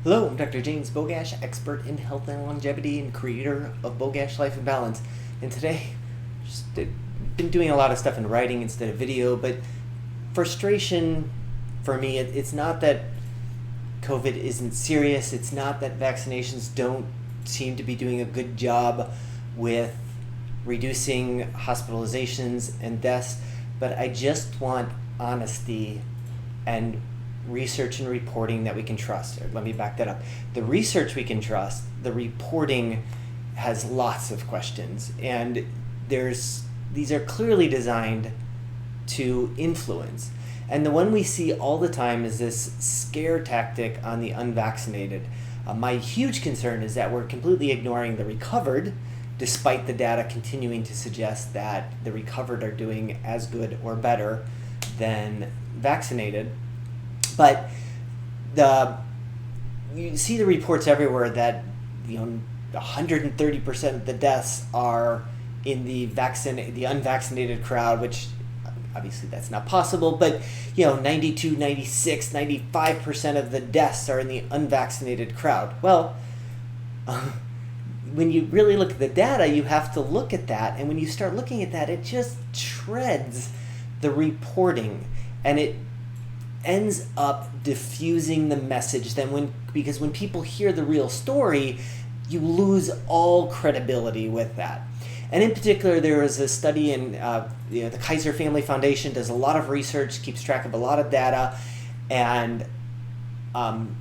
Hello, I'm Dr. James Bogash, expert in health and longevity and creator of Bogash Life in Balance. And today, been doing a lot of stuff in writing instead of video, but frustration for me, it's not that COVID isn't serious, it's not that vaccinations don't seem to be doing a good job with reducing hospitalizations and deaths, but I just want honesty and research and reporting that we can trust. Or let me back that up. The research we can trust, the reporting has lots of questions, and these are clearly designed to influence. And the one we see all the time is this scare tactic on the unvaccinated. My huge concern is that we're completely ignoring the recovered, despite the data continuing to suggest that the recovered are doing as good or better than vaccinated. But you see the reports everywhere that 130% of the deaths are in the unvaccinated crowd, which obviously that's not possible, but 92, 96, 95% of the deaths are in the unvaccinated crowd. Well, when you really look at the data, you have to look at that, and when you start looking at that, it just shreds the reporting, and it ends up diffusing the message. Because when people hear the real story, you lose all credibility with that. And in particular, there was a study in the Kaiser Family Foundation does a lot of research, keeps track of a lot of data, and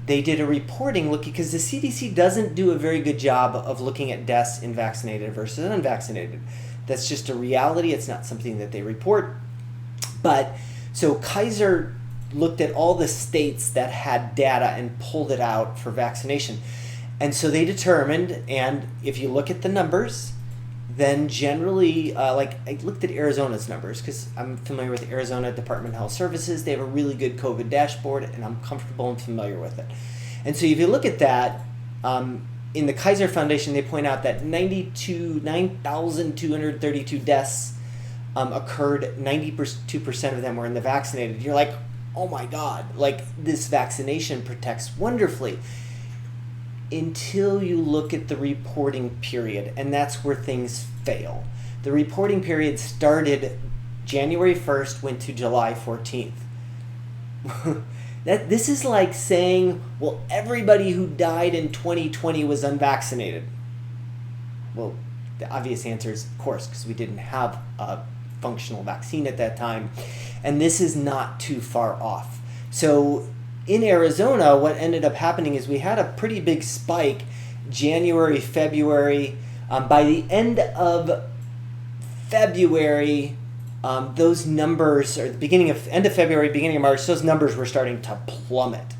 they did a reporting looking, because the CDC doesn't do a very good job of looking at deaths in vaccinated versus unvaccinated. That's just a reality. It's not something that they report. But so Kaiser looked at all the states that had data and pulled it out for vaccination. And so they determined, and if you look at the numbers, then generally, I looked at Arizona's numbers because I'm familiar with Arizona Department of Health Services. They have a really good COVID dashboard, and I'm comfortable and familiar with it. And so if you look at that, in the Kaiser Foundation, they point out that 9,232 deaths occurred. 92% of them were in the vaccinated. You're like, oh my God, this vaccination protects wonderfully. Until you look at the reporting period, and that's where things fail. The reporting period started January 1st, went to July 14th. This is like saying, well, everybody who died in 2020 was unvaccinated. Well, the obvious answer is, of course, because we didn't have a functional vaccine at that time. And this is not too far off. So in Arizona, what ended up happening is we had a pretty big spike January, February. By the end of February, those numbers, or end of February, beginning of March, those numbers were starting to plummet.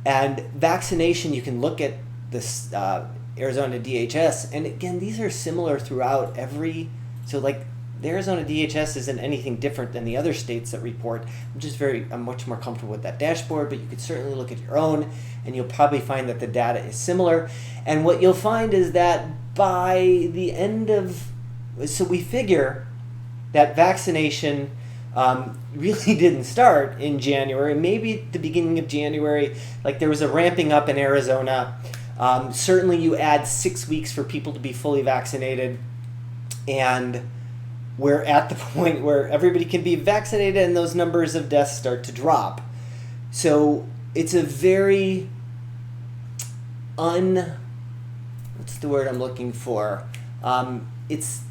And vaccination, you can look at this Arizona DHS, and again, these are similar throughout the Arizona DHS isn't anything different than the other states that report. I'm much more comfortable with that dashboard, but you could certainly look at your own, and you'll probably find that the data is similar. And what you'll find is that by the end of, so we figure that vaccination really didn't start in January, maybe at the beginning of January, there was a ramping up in Arizona. Certainly you add 6 weeks for people to be fully vaccinated, and we're at the point where everybody can be vaccinated and those numbers of deaths start to drop. So it's a very what's the word I'm looking for? It's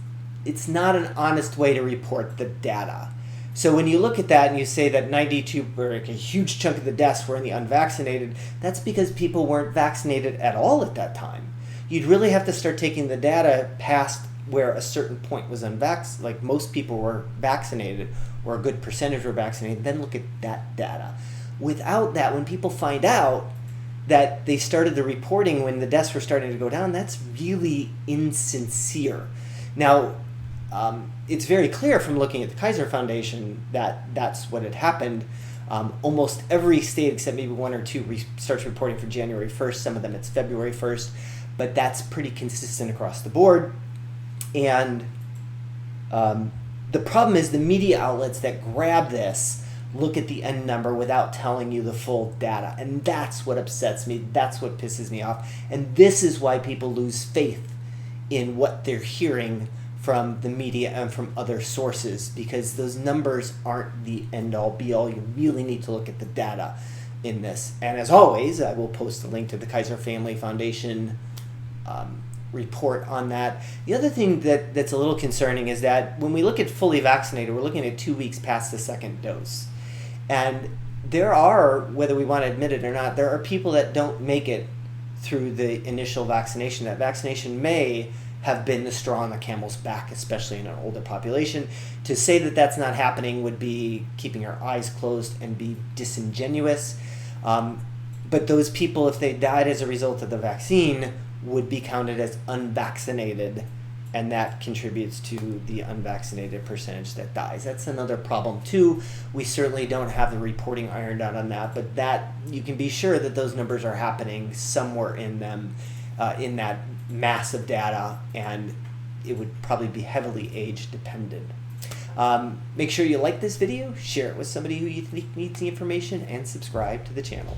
not an honest way to report the data. So when you look at that and you say that 92, or a huge chunk of the deaths were in the unvaccinated, that's because people weren't vaccinated at all at that time. You'd really have to start taking the data past where a certain point was unvaccinated, most people were vaccinated, or a good percentage were vaccinated, then look at that data. Without that, when people find out that they started the reporting when the deaths were starting to go down, that's really insincere. Now, it's very clear from looking at the Kaiser Foundation that that's what had happened. Almost every state, except maybe one or two, starts reporting for January 1st. Some of them it's February 1st, but that's pretty consistent across the board. And the problem is the media outlets that grab this look at the end number without telling you the full data. And that's what upsets me. That's what pisses me off. And this is why people lose faith in what they're hearing from the media and from other sources, because those numbers aren't the end all be all. You really need to look at the data in this. And as always, I will post a link to the Kaiser Family Foundation report on that. The other thing that's a little concerning is that when we look at fully vaccinated, we're looking at 2 weeks past the second dose. And there are, whether we want to admit it or not, there are people that don't make it through the initial vaccination. That vaccination may have been the straw on the camel's back, especially in an older population. To say that that's not happening would be keeping our eyes closed and be disingenuous. But those people, if they died as a result of the vaccine, would be counted as unvaccinated, and that contributes to the unvaccinated percentage that dies. That's another problem too. We certainly don't have the reporting ironed out on that, but that you can be sure that those numbers are happening somewhere in them, in that mass of data, and it would probably be heavily age dependent. Make sure you like this video, share it with somebody who you think needs the information, and subscribe to the channel.